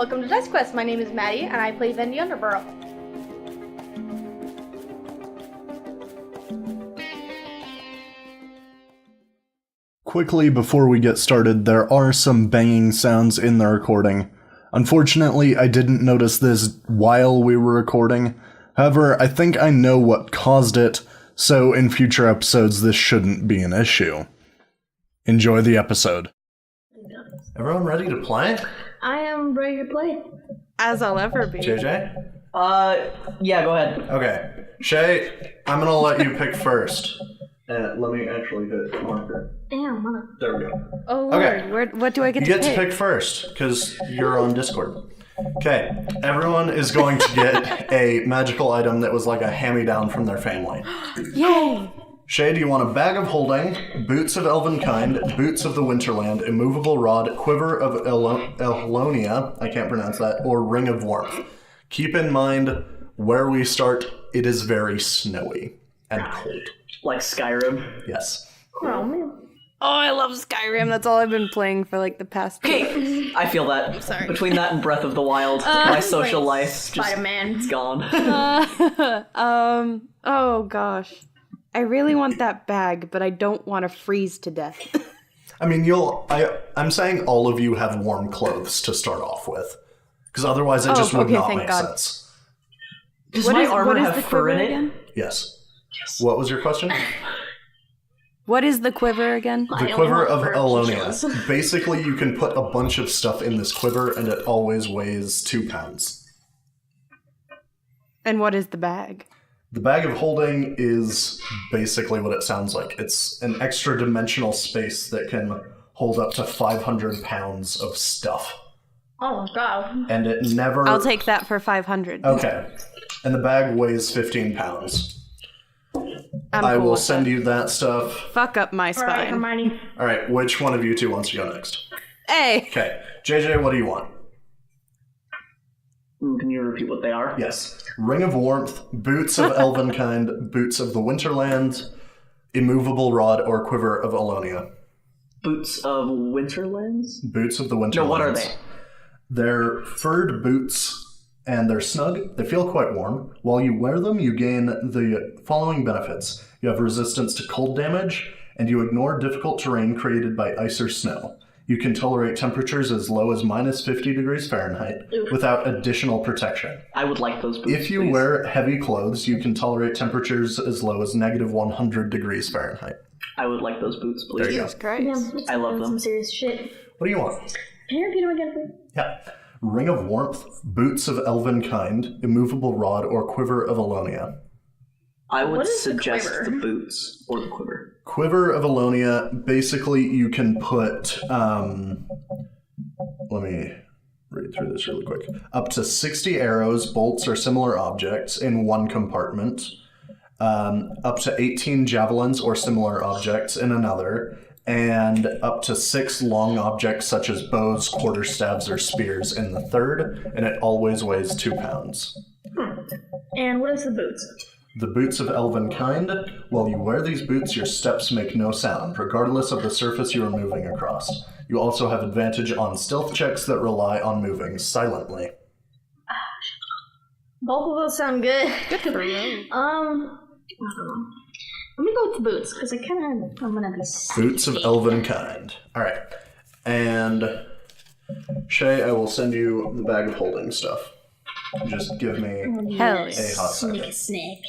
Welcome to Dice Quest. My name is Maddie, and I play Vendi Underborough. Quickly before we get started, there are some banging sounds in the recording. Unfortunately, I didn't notice this while we were recording. However, I think I know what caused it, so in future episodes this shouldn't be an issue. Enjoy the episode. Everyone ready to play? I am ready to play. As I'll ever be. JJ? Yeah, go ahead. Okay. Shay, I'm gonna let you pick first. Let me actually hit the marker. Damn, mother. There we go. Oh, Lord. Okay. What do I get You to pick? get to pick first, because you're on Discord. Okay. Everyone is going to get a magical item that was like a hand-me-down from their family. Yay! Shay, do you want a bag of holding, boots of elven kind, boots of the winterland, immovable rod, quiver of Elonia, I can't pronounce that, or ring of warmth? Keep in mind, where we start, it is very snowy and cold. Like Skyrim. Yes. Oh, man. Oh, I love Skyrim. That's all I've been playing for like the past 2 years. I feel that. Sorry. Between that and Breath of the Wild, my social life just, Spider-Man. it's gone. Oh gosh. I really want that bag, but I don't want to freeze to death. I mean, I'm saying all of you have warm clothes to start off with. Because otherwise it just would not thank make God. sense. Does my armor have the fur quiver in it? again? Yes. What was your question? What is the quiver again? The quiver of Elonia. Basically, you can put a bunch of stuff in this quiver, and it always weighs 2 pounds. And what is the bag? The bag of holding is basically what it sounds like. It's an extra dimensional space that can hold up to 500 pounds of stuff. Oh, God. And it never... I'll take that for 500. Okay. And the bag weighs 15 pounds. I cool will with send that. you that stuff. Fuck up my All right, spine. Hermione. All right, which one of you two wants to go next? Hey! Okay. JJ, what do you want? Can you repeat what they are? Yes. Ring of Warmth, Boots of Elven Kind, Boots of the Winterland, Immovable Rod, or Quiver of Elonia. Boots of Winterlands? Boots of the Winterlands. No, what are they? They're furred boots, and they're snug. They feel quite warm. While you wear them, you gain the following benefits. You have resistance to cold damage, and you ignore difficult terrain created by ice or snow. You can tolerate temperatures as low as minus 50 degrees Fahrenheit without additional protection. I would like those boots, If you please. wear heavy clothes, you can tolerate temperatures as low as negative 100 degrees Fahrenheit. I would like those boots, please. There you go. Jesus Christ. I love them. Some serious shit. What do you want? Can you repeat them again, please? Yeah. Ring of Warmth, Boots of Elven Kind, Immovable Rod, or Quiver of Elonia. I would What is the suggest quiver? the boots or the quiver. Quiver of Elonia, basically you can put, let me read through this really quick. Up to 60 arrows, bolts, or similar objects in one compartment. Up to 18 javelins or similar objects in another. And up to 6 long objects such as bows, quarterstaves, or spears in the third. And it always weighs 2 pounds. And what is the boots? The Boots of Elven Kind. While you wear these boots, your steps make no sound, regardless of the surface you are moving across. You also have advantage on stealth checks that rely on moving silently. Both of those sound good. Good for you. I don't know. Let me go with the boots, because I'm gonna be sick. Boots of Elven Kind. Alright. And Shay, I will send you the bag of holding stuff. Just give me Hell a yeah. hot second. Snake.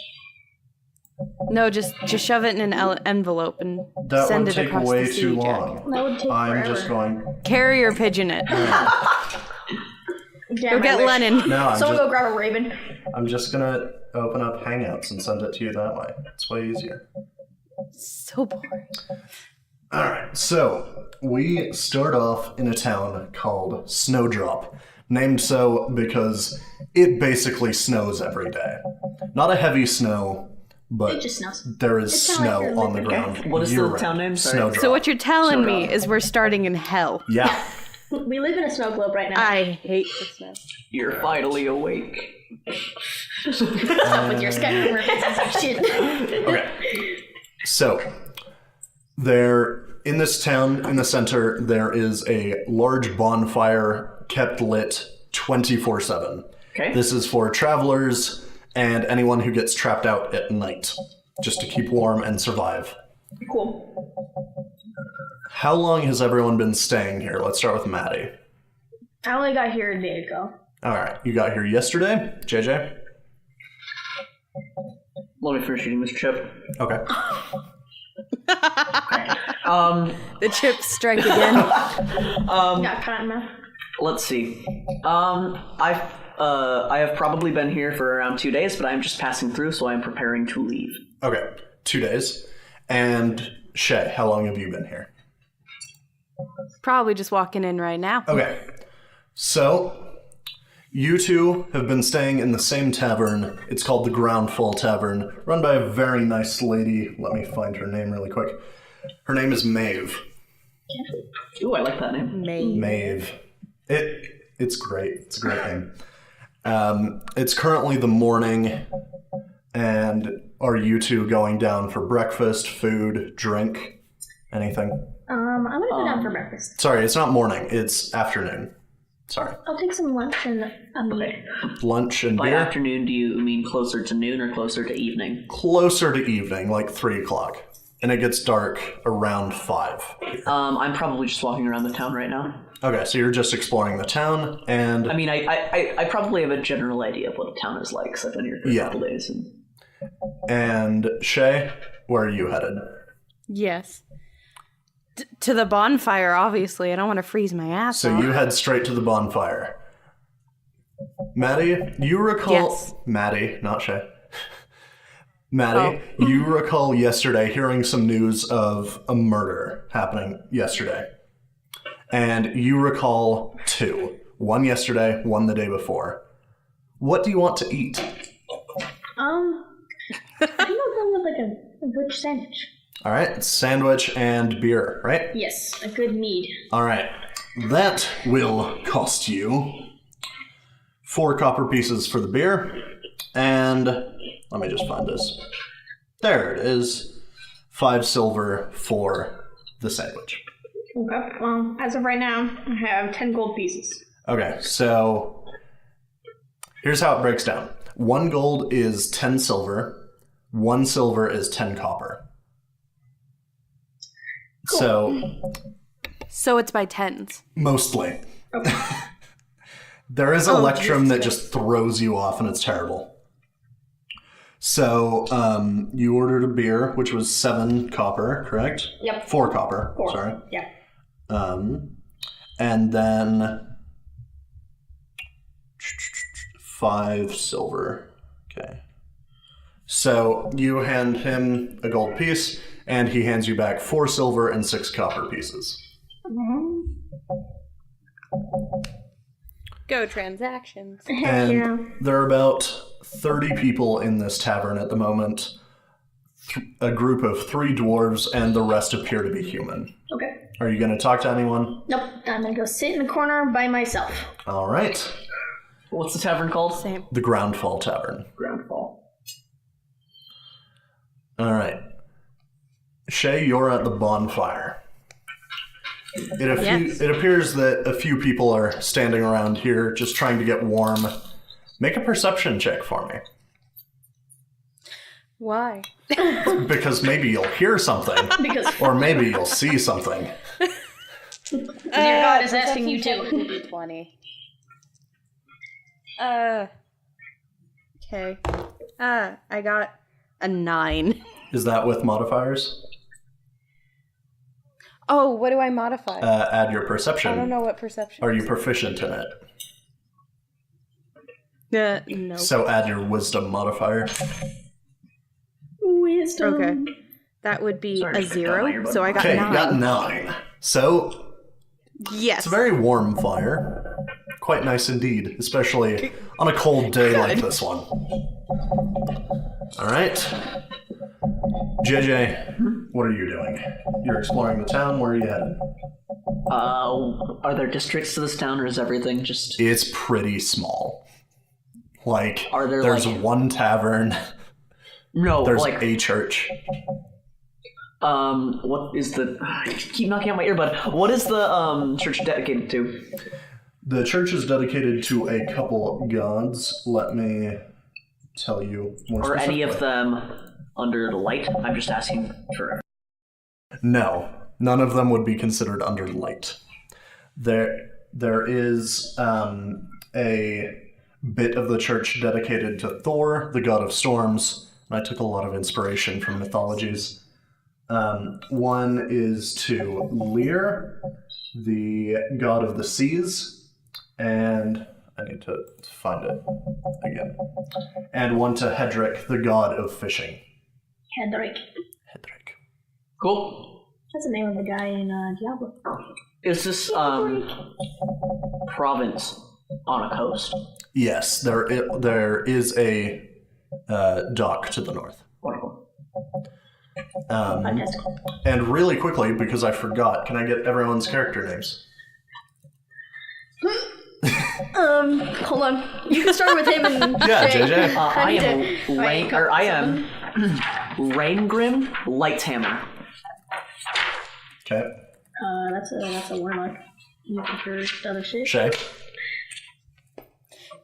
No, just shove it in an envelope and That send would it take across way the sea, too Jack. long. That would take I'm forever. just going... Carry or pigeon it. Damn, Go I get wish. Lennon. No, Someone go grab a raven. I'm just gonna open up Hangouts and send it to you that way. It's way easier. So boring. Alright, so we start off in a town called Snowdrop, named so because it basically snows every day. Not a heavy snow, but It just snows. there is It's kinda like snow you're on the living- ground. What is the year-round. town name? Sorry. Snowdrop. So what you're telling me Snowdrop. is we're starting in hell. Yeah. We live in a snow globe right now. I hate the snow. You're finally awake. With your Skyrim references and shit. Okay. So, there, in this town, in the center, there is a large bonfire kept lit 24/7. Okay. This is for travelers and anyone who gets trapped out at night, just to keep warm and survive. Cool. How long has everyone been staying here? Let's start with Maddie. I only got here a day ago. Alright, you got here yesterday? JJ? Let me finish eating this chip. Okay. The chips strike again. Got caught in mouth. Let's see. I have probably been here for around 2 days, but I'm just passing through, so I'm preparing to leave. Okay, 2 days. And Shay, how long have you been here? Probably just walking in right now. Okay, so you two have been staying in the same tavern. It's called the Groundfall Tavern, run by a very nice lady. Let me find her name really quick. Her name is Maeve. Ooh, I like that name. Maeve. It's great. It's a great name. It's currently the morning, and are you two going down for breakfast, food, drink, anything? I'm gonna go down for breakfast. Sorry, it's not morning. It's afternoon. Sorry. I'll take some lunch and a meal. Lunch and By beer? afternoon, do you mean closer to noon or closer to evening? Closer to evening, like 3 o'clock. And it gets dark around 5. I'm probably just walking around the town right now. Okay, so you're just exploring the town, and... I mean, I probably have a general idea of what the town is like, because I've been here for a couple days. And Shay, where are you headed? Yes. To the bonfire, obviously. I don't want to freeze my ass So off. you head straight to the bonfire. Maddie, you recall... Yes. Maddie, not Shay. Maddie, you recall yesterday hearing some news of a murder happening yesterday. And you recall 2. One yesterday, one the day before. What do you want to eat? I think I'll go with like a good sandwich. All right, sandwich and beer, right? Yes, a good mead. All right, that will cost you 4 copper pieces for the beer, and let me just find this. There it is, 5 silver for the sandwich. Okay, well, as of right now, I have 10 gold pieces. Okay, so here's how it breaks down. 1 gold is 10 silver, 1 silver is 10 copper. Cool. So it's by tens. Mostly. Okay. There is Electrum that just throws you off, and it's terrible. So, you ordered a beer, which was 7 copper, correct? Yep. 4 copper, 4. sorry. Yeah. And then 5 silver. Okay. So, you hand him a gold piece, and he hands you back 4 silver and 6 copper pieces. Go transactions. Heck And yeah. there are about 30 people in this tavern at the moment. A group of 3 dwarves, and the rest appear to be human. Okay. Are you going to talk to anyone? Nope, I'm gonna go sit in the corner by myself. All right. What's the tavern called? Same. The Groundfall Tavern. Groundfall. All right. Shay, you're at the bonfire. It appears that a few people are standing around here just trying to get warm. Make a perception check for me. Why? Because maybe you'll hear something. Because Or maybe you'll see something. your god is asking you Perception check to. would be 20. Okay. I got a 9. Is that with modifiers? Oh, what do I modify? Add your perception. I don't know what perception Are is. you proficient in it? No. So add your wisdom modifier. Wisdom. Okay. That would be Sorry, a just picked on my 0, earbud. so I got Okay, 9. you got 9. So Yes. it's a very warm fire. Quite nice indeed, especially on a cold day like this one. All right. JJ, what are you doing? You're exploring the town. Where are you headed? Are there districts to this town, or is everything just... It's pretty small. Like, Are there, there's like- one tavern. No, There's like... a church. What is the... I keep knocking out my earbud. What is the, church dedicated to? The church is dedicated to a couple gods. Let me tell you more Are specifically. any of them under the light? I'm just asking for... No, none of them would be considered under light. There is a bit of the church dedicated to Thor, the god of storms. I took a lot of inspiration from mythologies. One is to Lear, the god of the seas, and I need to find it again. And one to Hedrick, the god of fishing. Hedrick. Cool. That's the name of the guy in Diablo. Is this province on a coast? Yes, there is a dock to the north. Wonderful. Fantastic. And really quickly, because I forgot, can I get everyone's character names? Hold on. You can start with him and Yeah, Shay. JJ. I am Rangrim Lighthammer. Okay. That's a warlock. You prefer the other shit? Shay.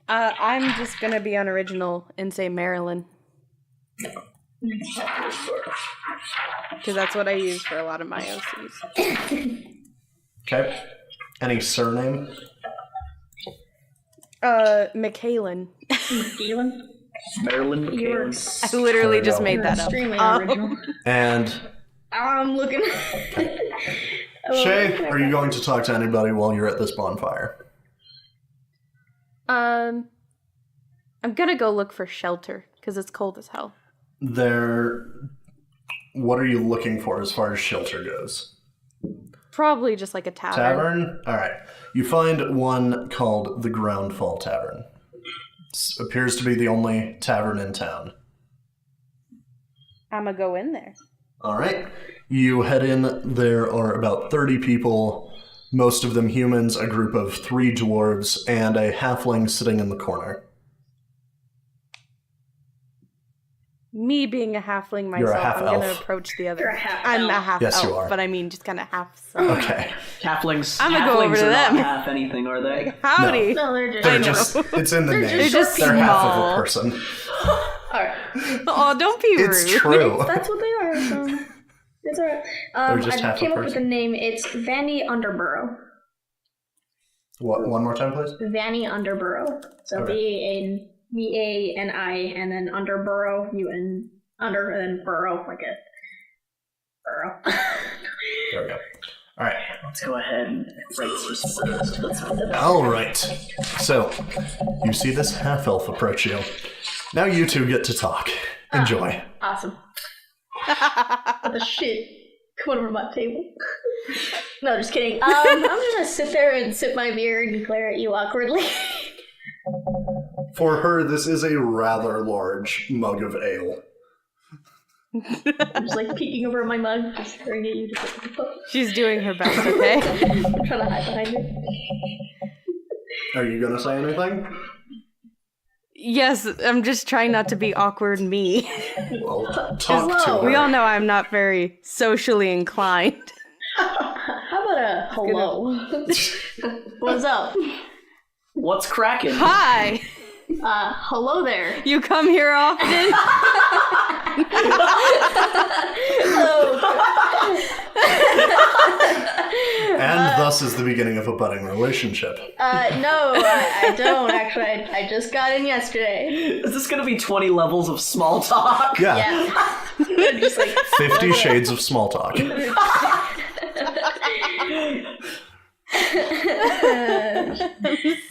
I'm just gonna be unoriginal and say Marilyn. Because that's what I use for a lot of my OCs. Okay. Any surname? McKaylin. Galen? Marilyn You're McKaylin. I literally There we just go. made that up. extremely unoriginal. And I'm looking. Shay, are you going to talk to anybody while you're at this bonfire? I'm gonna go look for shelter because it's cold as hell. What are you looking for as far as shelter goes? Probably just like a tavern. Tavern? Alright. You find one called the Groundfall Tavern. Appears to be the only tavern in town. I'm gonna go in there. Alright. You head in. There are about 30 people, most of them humans, a group of 3 dwarves, and a halfling sitting in the corner. Me being a halfling You're a myself, I'm gonna half-elf. approach the other. You're a half I'm a elf. half Yes, elf, you are. but I mean just kind of half. So. Okay. Halflings. I'm gonna go over to are not them. half anything, are they? Howdy. No, they're just. They're know. just, it's in the name. just They're just They're half of a small. person. Alright. Oh, don't be It's rude. true. That's what they are, so. It's alright. They're just I half a came up with person. the name. It's Vani Underborough. What? One more time, please? Vani Underborough. So Okay. Vani, and then Underborough, under, and then burrow, like a burrow. There we go. All right. Let's go ahead and write this. All right. So, you see this half-elf approach you. Now you two get to talk. Enjoy. Awesome. What the shit? Come over to my table. No, just kidding. I'm just gonna sit there and sip my beer and glare at you awkwardly. For her, this is a rather large mug of ale. I'm just like peeking over at my mug, just staring at you. Just like, what the fuck? She's doing her best, okay? I'm trying to hide behind it. Are you gonna say anything? Yes, I'm just trying not to be awkward me. Well, talk to her. We all know I'm not very socially inclined. How about a hello? What's up? What's cracking? Hi! Hello there. You come here often? And thus is the beginning of a budding relationship. No, I don't actually. I just got in yesterday. Is this gonna be 20 levels of small talk? Yeah. Yeah. Just like 50 shades of small talk.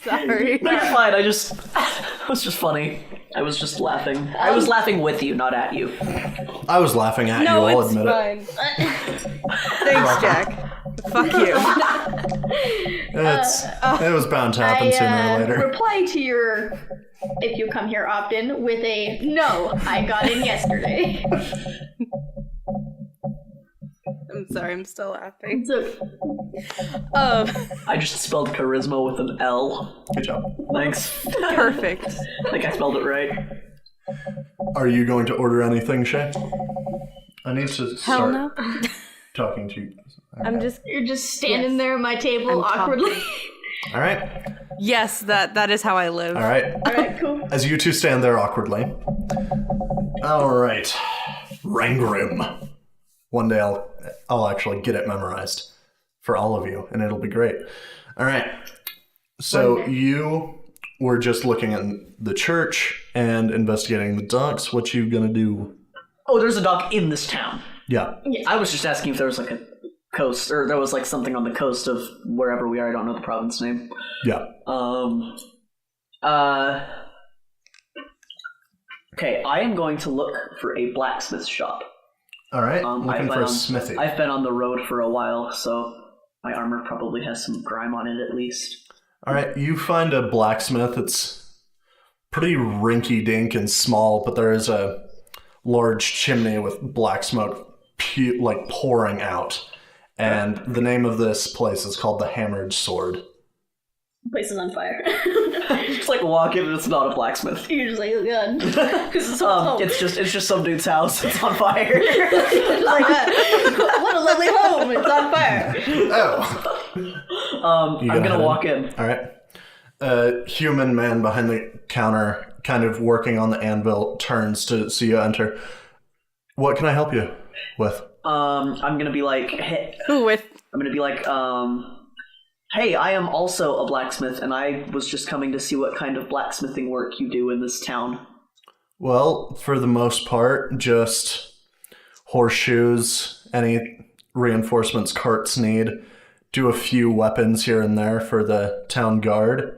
Sorry. No, you're fine. It was just funny. I was just laughing. I was laughing with you, not at you. I was laughing at No, you, I'll it's admit it. fine. Thanks, Jack. Fuck you. It was bound to happen sooner or later. reply to your if you come here often with a no. I got in yesterday. I'm sorry, I'm still laughing. So, I just spelled charisma with an L. Good job. Thanks. Perfect. I think I spelled it right. Are you going to order anything, Shay? I need to Hell start no. talking to you. I'm just. you're just standing Yes. there at my table I'm awkwardly. All right. Yes, that is how I live. All right. Alright, cool. As you two stand there awkwardly. All right. Rangrim. One day I'll actually get it memorized for all of you, and it'll be great. All right. So you were just looking at the church and investigating the docks. What you gonna do? Oh, there's a dock in this town. Yeah. I was just asking if there was like a coast, or there was like something on the coast of wherever we are. I don't know the province name. Yeah. Okay, I am going to look for a blacksmith shop. All right. Looking for a smithy. I've been on the road for a while, so my armor probably has some grime on it at least. All right. You find a blacksmith. It's pretty rinky-dink and small, but there is a large chimney with black smoke pouring out. And the name of this place is called the Hammered Sword. The place is on fire. Just like walk in and it's not a blacksmith. You're just like, oh god. Because it's home. It's just some dude's house. It's on fire. Like that. What a lovely home. It's on fire. Oh. I'm gonna walk in. All right. A human man behind the counter, kind of working on the anvil, turns to see you enter. What can I help you with? I'm gonna be like, hey, hey, I am also a blacksmith, and I was just coming to see what kind of blacksmithing work you do in this town. Well, for the most part, just horseshoes, any reinforcements carts need. Do a few weapons here and there for the town guard.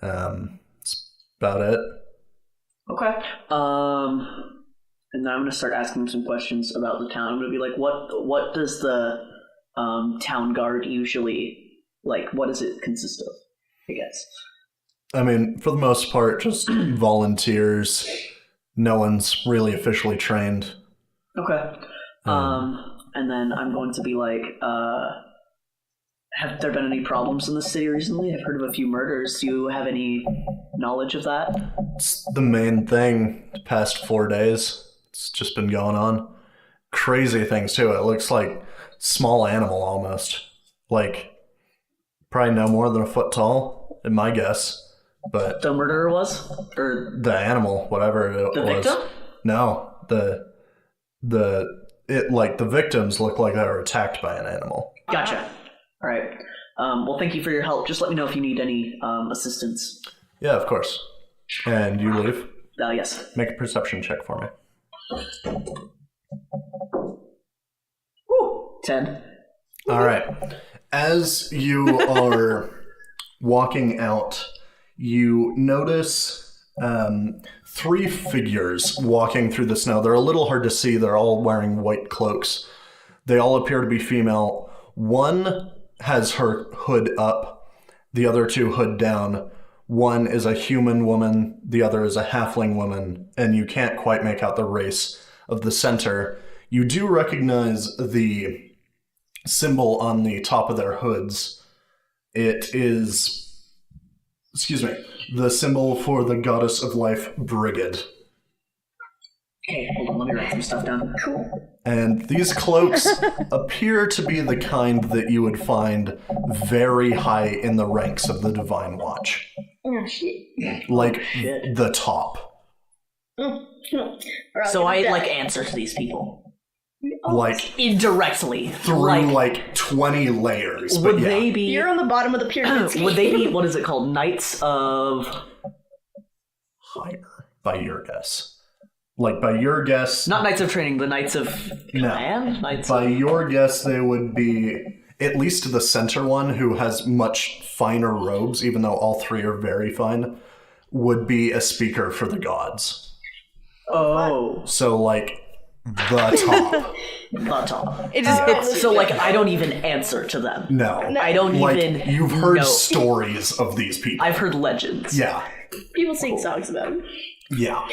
That's about it. Okay. And then I'm gonna start asking some questions about the town. I'm gonna be like, what does the town guard usually, like, what does it consist of, I guess? I mean, for the most part, just volunteers. No one's really officially trained. Okay. And then I'm going to be like, have there been any problems in the city recently? I've heard of a few murders. Do you have any knowledge of that? It's the main thing the past 4 days. It's just been going on. Crazy things, too. It looks like small animal almost. Like, probably no more than a foot tall, in my guess. But The murderer was? Or the animal, whatever it the was. victim? No, the victims look like they were attacked by an animal. Gotcha. All right. Well, thank you for your help. Just let me know if you need any assistance. Yeah, of course. And you leave. Yes. Make a perception check for me. Woo! 10. All right. As you are walking out, you notice 3 figures walking through the snow. They're a little hard to see. They're all wearing white cloaks. They all appear to be female. One has her hood up, the other 2 hood down. One is a human woman, the other is a halfling woman, and you can't quite make out the race of the center. You do recognize the symbol on the top of their hoods. It is, the symbol for the goddess of life, Brigid. Okay, hold on, let me write some stuff down. Cool. And these cloaks appear to be the kind that you would find very high in the ranks of the Divine Watch. Oh, shit. Like, the top. So I, like, answer to these people. Like, Indirectly. through, like 20 layers. Would But yeah. they be... You're on the bottom of the pyramid scheme. Would they be, what is it called, Knights of... Higher, by your guess. Like, by your guess... Not Knights of Training, the Knights of Command? Knights By of... your guess, they would be, at least the center one, who has much finer robes, even though all 3 are very fine, would be a speaker for the gods. Oh. So, like, the top. The top. It just hits. So, like, I don't even answer to them. No. I don't Like, even you've heard know. stories of these people. I've heard legends. Yeah. People sing songs about him. Yeah.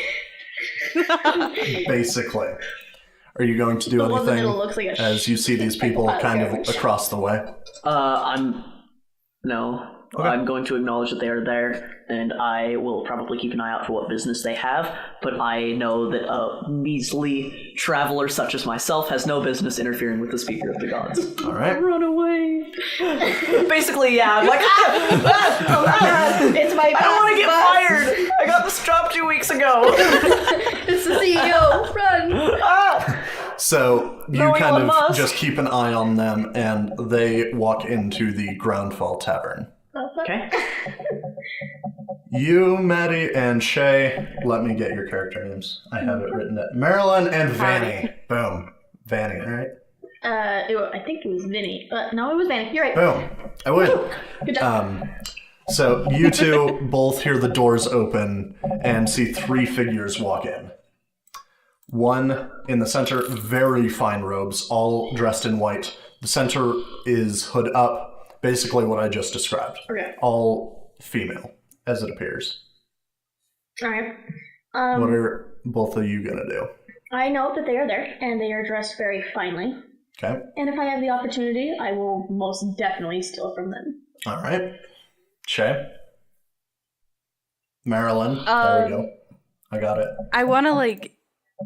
Basically. Are you going to do The one in the anything middle looks like a as you see these people kind of across the way? No. Okay. I'm going to acknowledge that they are there, and I will probably keep an eye out for what business they have, but I know that a measly traveler such as myself has no business interfering with the speaker of the gods. All right. Run away. Basically, yeah. I'm like, It's my I don't want to get boss. fired. I got this job 2 weeks ago. It's the CEO. Run. So you No, kind Elon of Musk. just keep an eye on them, and they walk into the Groundfall Tavern. Okay. You, Maddie, and Shay, let me get your character names. I have it written down. Marilyn and Vani. Boom. Vani, right? I think it was Vinny. No, it was Vanny. You're right. Boom. I win. Good job. So you two both hear the doors open and see 3 figures walk in. One in the center, very fine robes, all dressed in white. The center is hood up, basically what I just described. Okay. All female, as it appears. All right. What are both of you gonna do? I know that they are there, and they are dressed very finely. Okay. And if I have the opportunity, I will most definitely steal from them. All right. Shay? Marilyn? There we go. I got it. I want to,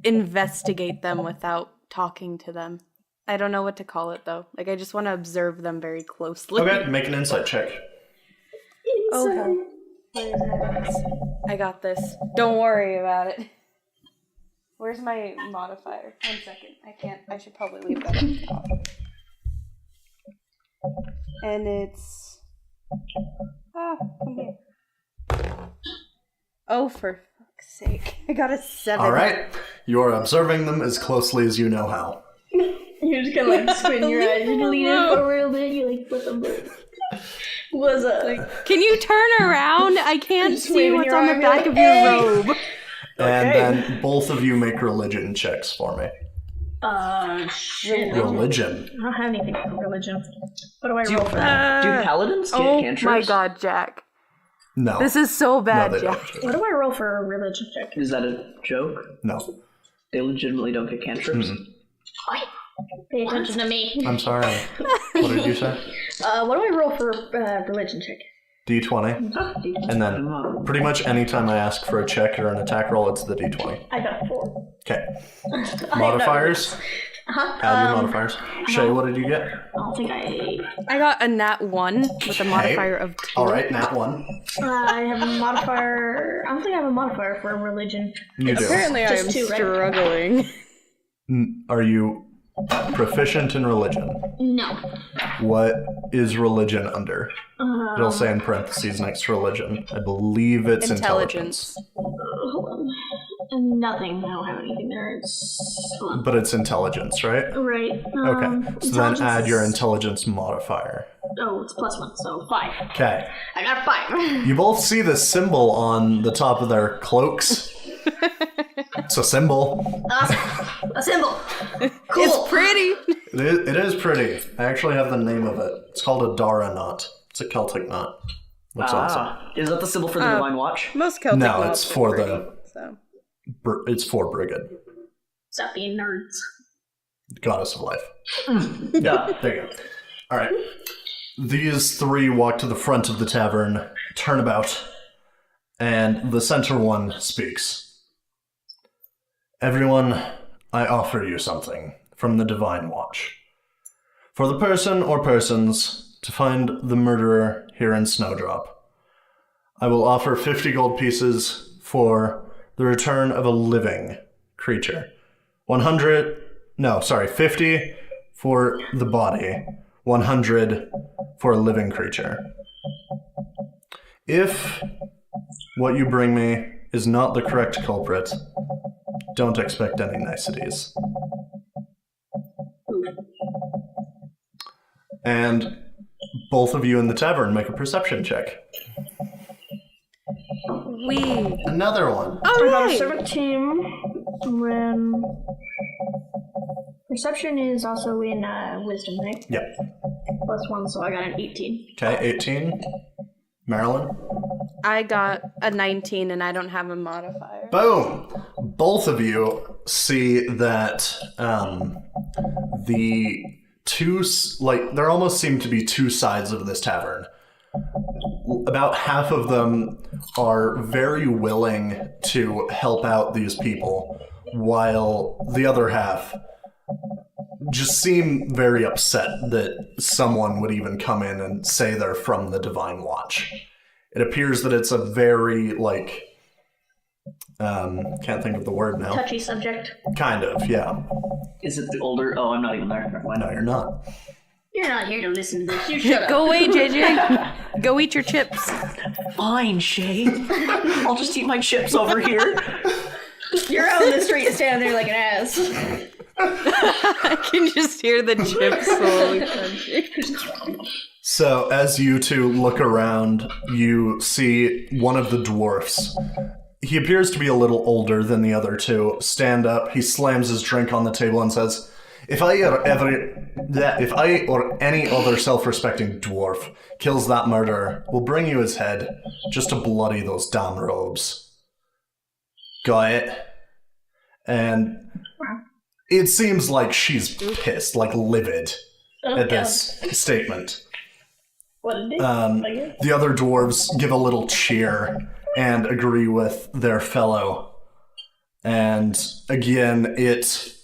investigate them without talking to them. I don't know what to call it, though. I just want to observe them very closely. Okay, make an insight check. Okay. Where's my dice? I got this. Don't worry about it. Where's my modifier? 1 second. I should probably leave that on top. And it's... come here. Oh, for fuck's sake. I got a 7. All right. You're observing them as closely as you know how. You're just kind of squinting your eyes and lean in for a little bit. You put them. What's up? Can you turn around? I can't Just see waving what's your on the arm, back you're of like, your robe. And then both of you make religion checks for me. Shit. Religion. I don't have anything for religion. What do I Do roll for that? paladins get Oh cantrips? my god, Jack. No. This is so no, bad, they Jack. don't. What do I roll for a religion check? Is that a joke? No. They legitimately don't get cantrips? Pay attention to me. I'm sorry. What did you say? What do I roll for religion check? D20. And then pretty much anytime I ask for a check or an attack roll, it's the D20. I got 4. Okay. Modifiers? Add your modifiers. Shay, what did you get? I don't think I got a nat 1 with a modifier of 2. Alright, nat 1. I have a modifier. I don't think I have a modifier for religion. You do. Apparently I Just am 2, right? struggling. Are you proficient in religion? No. What is religion under? It'll say in parentheses next to religion. I believe it's intelligence. Hold on. Nothing. I don't have anything there. It's But it's intelligence, right? right. Okay. So then intelligence add your is- intelligence modifier. Oh, it's +1, so 5. Okay. I got 5. You both see the symbol on the top of their cloaks. It's a symbol. Awesome. A symbol. Cool. It's pretty. It is pretty. I actually have the name of it. It's called a Dara knot. It's a Celtic knot. Looks awesome. Is that the symbol for the Divine Watch? Most Celtic No, knots it's are for pretty, the- so. It's for Brigid, Stop being nerds. goddess of life. Yeah, there you go. All right. These 3 walk to the front of the tavern, turn about, and the center one speaks. Everyone, I offer you something from the Divine Watch. For the person or persons to find the murderer here in Snowdrop, I will offer 50 gold pieces for the return of a living creature. 50 for the body, 100 for a living creature. If what you bring me is not the correct culprit, don't expect any niceties. And both of you in the tavern make a perception check. Another one. I got a Alright! 17. When perception is also in wisdom, right? Yep. +1, so I got an 18. Okay, 18. Marilyn? I got a 19 and I don't have a modifier. Boom! Both of you see that the two, there almost seem to be 2 sides of this tavern. About half of them are very willing to help out these people, while the other half just seem very upset that someone would even come in and say they're from the Divine Watch. It appears that it's a very, like, can't think of the word now. Touchy subject. Kind of, yeah. Is it the older? Oh, I'm not even there. Never mind. No, you're not. You're not here to listen to this. You shut up. Go away, JJ. Go eat your chips. Fine, Shay. I'll just eat my chips over here. You're out in the street standing there like an ass. I can just hear the chips slowly crunching. So, as you two look around, you see one of the dwarfs. He appears to be a little older than the other two. Stand up, he slams his drink on the table and says, If I or any other self-respecting dwarf kills that murderer, we'll bring you his head just to bloody those damn robes. Got it? And it seems like she's pissed, like livid at this statement. What did The other dwarves give a little cheer and agree with their fellow. And again, it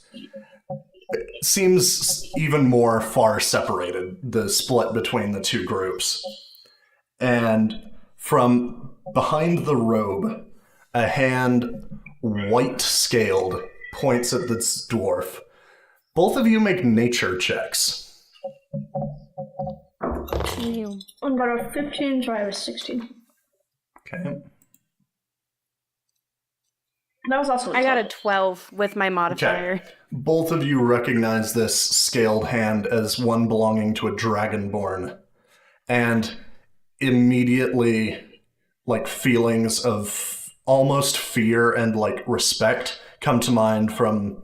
seems even more far separated, the split between the two groups. And from behind the robe, a hand, white-scaled, points at this dwarf. Both of you make nature checks. I got a 15, so I have a 16. Okay. That was also I got a 12 with my modifier. Okay. Both of you recognize this scaled hand as one belonging to a dragonborn. And immediately, like, feelings of almost fear and, like, respect come to mind from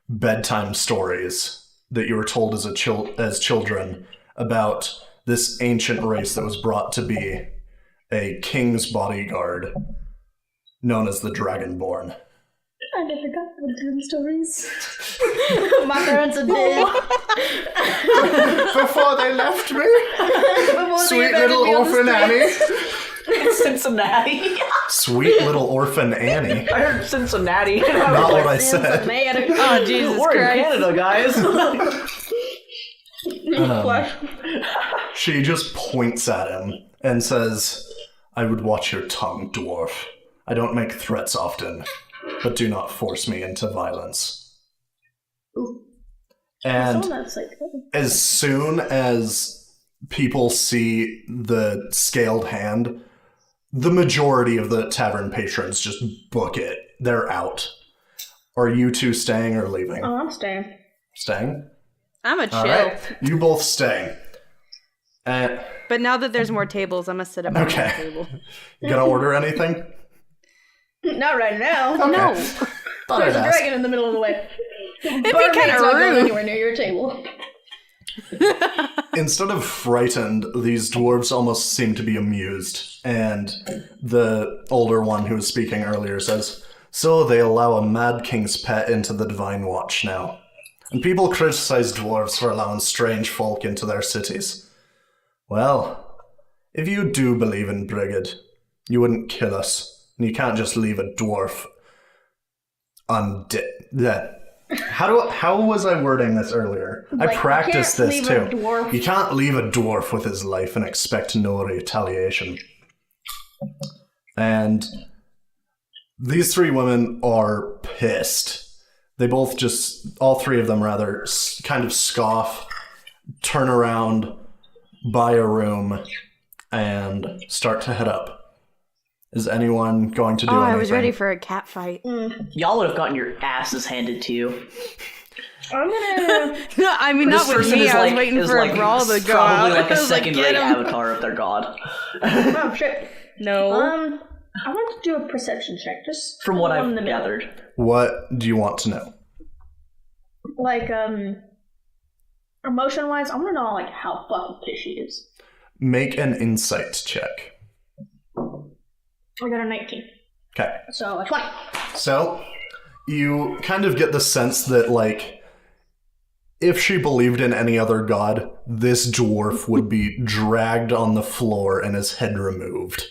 bedtime stories that you were told as children about this ancient race that was brought to be a king's bodyguard known as the Dragonborn. I never got bedtime stories. My parents are dead. Before they left me? Before they Sweet abandoned little me on the orphan Annie. streets. Cincinnati. Sweet little orphan Annie. I heard Cincinnati. Not what I said. Oh, Jesus We're Christ. in Canada, guys. She just points at him and says, I would watch your tongue, dwarf. I don't make threats often, but do not force me into violence. And as soon as people see the scaled hand, the majority of the tavern patrons just book it. They're out. Are you two staying or leaving? Oh, I'm staying. Staying? I'm a chill. All right. You both stay. But now that there's more tables, I'm going to sit at my own table. You gonna order anything? Not right now. Okay. No. Thought I'd There's a ask. dragon in the middle of the way. It'd be kind of rude. Anywhere near your table. Instead of frightened, these dwarves almost seem to be amused. And the older one who was speaking earlier says, So they allow a mad king's pet into the Divine Watch now. And people criticize dwarves for allowing strange folk into their cities. Well, if you do believe in Brigid, you wouldn't kill us. And you can't just leave a dwarf undead. How was I wording this earlier? Like, I practiced this leave too. a dwarf- You can't leave a dwarf with his life and expect no retaliation. And these three women are pissed. They both all three of them rather, kind of scoff, turn around, buy a room, and start to head up. Is anyone going to do anything? I was ready for a cat fight. Y'all would have gotten your asses handed to you. I'm gonna... No, I mean, not with me. I was waiting for a brawl to go out. Probably like I a was like, second-rate get him. avatar of their god. Oh, shit. No. I want to do a perception check, just From what in I've the middle. gathered. What do you want to know? Like, emotion-wise, I want to know, like, how fucking pissed she is. Make an insight check. I got a 19. Okay. So, a 20. So, you kind of get the sense that, like, if she believed in any other god, this dwarf would be dragged on the floor and his head removed.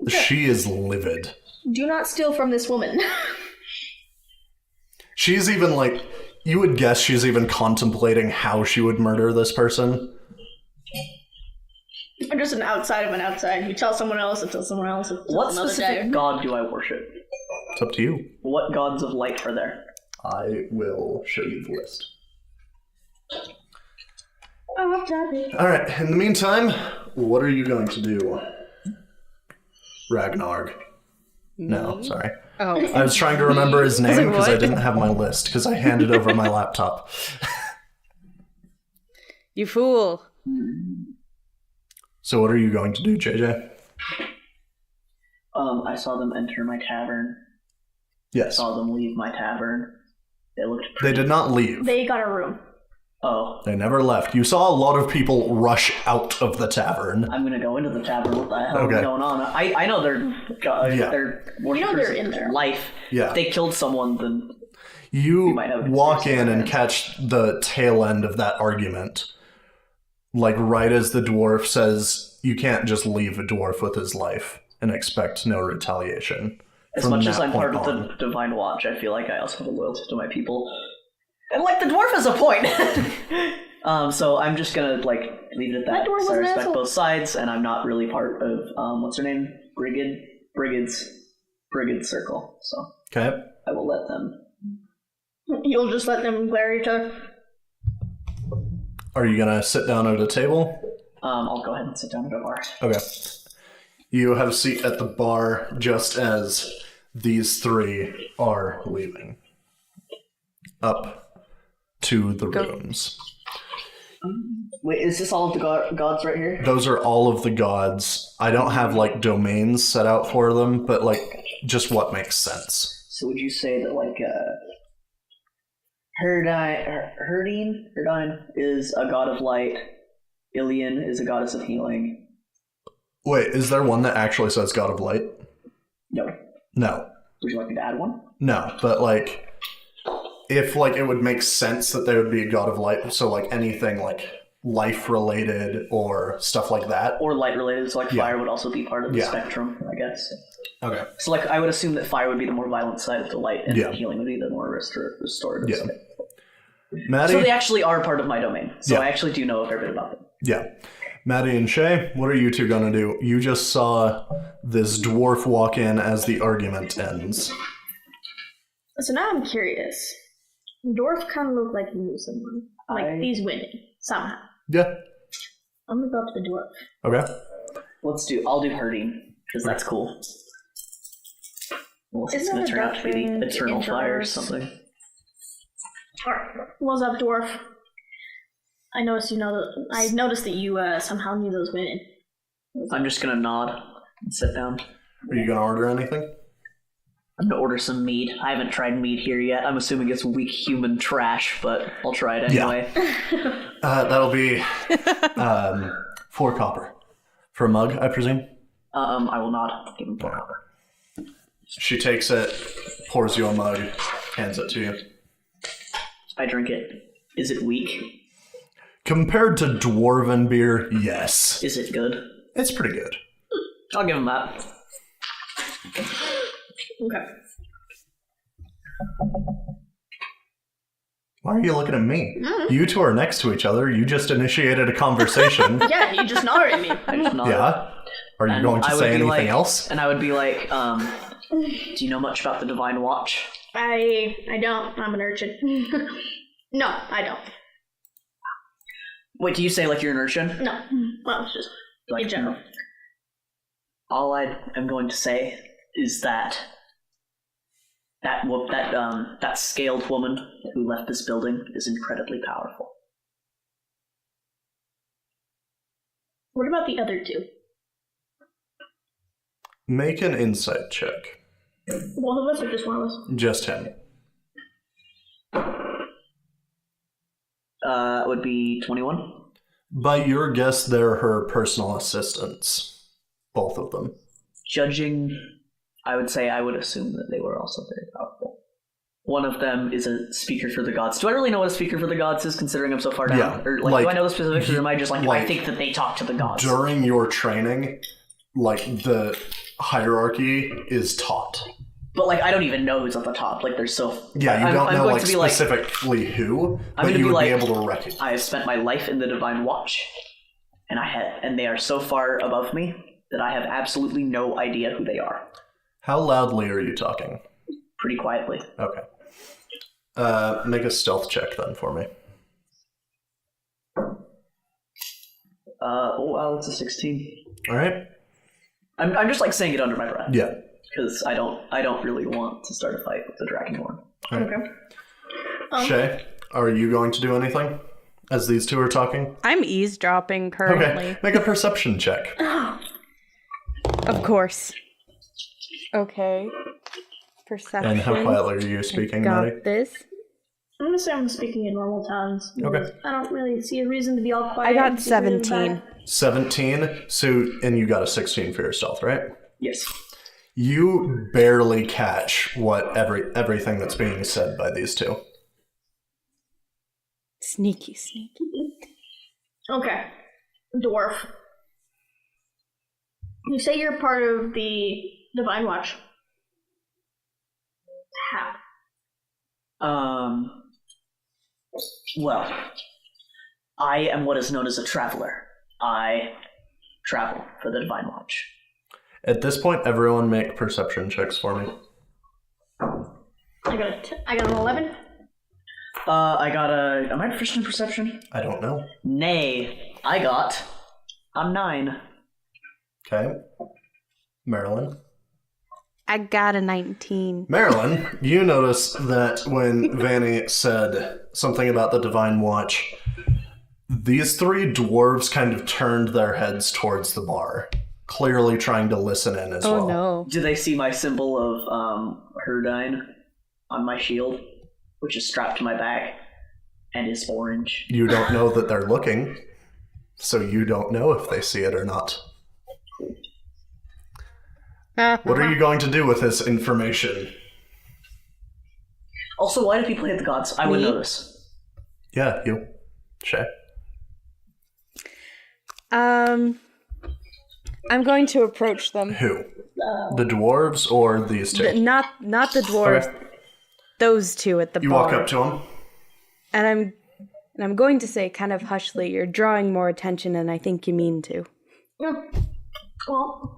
She is livid. Do not steal from this woman. She's even, like, you would guess she's even contemplating how she would murder this person. I'm just an outside of an outside. You tell someone else, tell someone else. What specific god do I worship? It's up to you. What gods of light are there? I will show you the list. Oh, Alright, in the meantime, what are you going to do? Ragnar. No, sorry. Oh. I was trying to remember his name because I what? didn't have my list because I handed over my laptop. You fool. So what are you going to do, JJ? I saw them enter my tavern. Yes. Saw them leave my tavern. They looked They pretty... did not leave. They got a room. Oh. They never left. You saw a lot of people rush out of the tavern. I'm gonna go into the tavern. What the hell Okay. is going on? I know they're Yeah. they're You know they're in there. Life. Yeah. If they killed someone, then You might have an walk experience in and with catch the tail end of that argument. Like right as the dwarf says, you can't just leave a dwarf with his life and expect no retaliation. as From much as that I'm part of point the Divine Watch, I feel like I also have a loyalty to my people. And like the dwarf has a point. So I'm just gonna like leave it at that. That dwarf was So I an respect asshole. both sides, and I'm not really part of what's her name? Brigid circle. So Okay. I will let them. You'll just let them glare at each other. Are you gonna sit down at a table? I'll go ahead and sit down at a bar. Okay. You have a seat at the bar just as these three are leaving. Up to the rooms. Wait, is this all of the gods right here? Those are all of the gods. I don't have like domains set out for them, but like just what makes sense. So would you say that like Herdine is a god of light, Ilian is a goddess of healing. Wait, is there one that actually says God of Light? No. No. Would you like me to add one? No, but like if like it would make sense that there would be a God of Light, so like anything like life related or stuff like that. Or light related, so like Yeah. fire would also be part of the Yeah. spectrum, I guess. Okay. So like I would assume that fire would be the more violent side of the light, and Yeah. healing would be the more restorative Yeah. side. Maddie? So they actually are part of my domain. So Yeah. I actually do know a fair bit about them. Yeah. Maddie and Shay, what are you two gonna do? You just saw this dwarf walk in as the argument ends. So now I'm curious. Dwarf kind of look like he knew someone. Like he's winning somehow. Yeah. I'm gonna go up to the dwarf. Okay. I'll do herding, because that's cool. Well, it's Isn't gonna that a turn out to be doctrine the eternal fire or introverts? something. Alright. What's up, dwarf? I noticed that you somehow knew those women. I'm just gonna nod and sit down. Are you gonna order anything? I'm gonna order some meat. I haven't tried meat here yet. I'm assuming it's weak human trash, but I'll try it anyway. That'll be 4 copper. For a mug, I presume? I will not give him 4 copper. She takes it, pours you a mug, hands it to you. I drink it. Is it weak? Compared to dwarven beer, yes. Is it good? It's pretty good. I'll give him that. Okay. Why are you looking at me? You two are next to each other. You just initiated a conversation. Yeah, you just nodded at me. I just nodded. Yeah? Are you And going to I would say be anything like- else? And I would be like, do you know much about the Divine Watch? I don't. I'm an urchin. No, I don't. Wait, do you say like you're an urchin? No. Well, it's just Like, in general. All I am going to say is that that scaled woman who left this building is incredibly powerful. What about the other two? Make an insight check. Both of us or just one of us? Just him. Would be 21. By your guess, they're her personal assistants. Both of them. Judging, I would assume that they were also very powerful. One of them is a speaker for the gods. Do I really know what a speaker for the gods is, considering I'm so far down? Yeah, Or like, do I know the specifics, or am I just like, I like, think that they talk to the gods? During your training, like, the hierarchy is taught. But, like, I don't even know who's at the top. Like, there's so... Yeah, you don't know, going like, to be specifically who, I'm but gonna you be would be like, able to recognize. I have spent my life in the Divine Watch, and they are so far above me that I have absolutely no idea who they are. How loudly are you talking? Pretty quietly. Okay. Make a stealth check then for me. Oh wow, that's a 16. All right. I'm just like saying it under my breath. Yeah. Because I don't really want to start a fight with the Dragonborn. All right. Okay. Shay, are you going to do anything as these two are talking? I'm eavesdropping currently. Okay. Make a perception check. Of course. Okay. Perception. And how quietly are you speaking, Maddie? Got this. I'm gonna say I'm speaking in normal tones. Okay. I don't really see a reason to be all quiet. I got and secretive about 17. it. 17. So, and you got a 16 for your stealth, right? Yes. You barely catch what everything that's being said by these two. Sneaky. Okay. Dwarf. You say you're part of the Divine Watch. How? Well, I am what is known as a traveler. I travel for the Divine Watch. At this point, everyone make perception checks for me. I got an 11. Am I proficient in perception? I don't know. Nay, I'm 9. Okay. Marilyn. I got a 19. Marilyn, you notice that when Vani said something about the Divine Watch, these three dwarves kind of turned their heads towards the bar, clearly trying to listen in as well. Oh no. Do they see my symbol of Herdine on my shield, which is strapped to my back and is orange? You don't know that they're looking, so you don't know if they see it or not. What are you going to do with this information? Also, why do people hate the gods? I would Me? know this. Yeah, you. Shay. I'm going to approach them. Who? The dwarves or these two? Not the dwarves. Okay. Those two at the You bar. walk up to them. And I'm going to say kind of hushly, you're drawing more attention than I think you mean to. Well,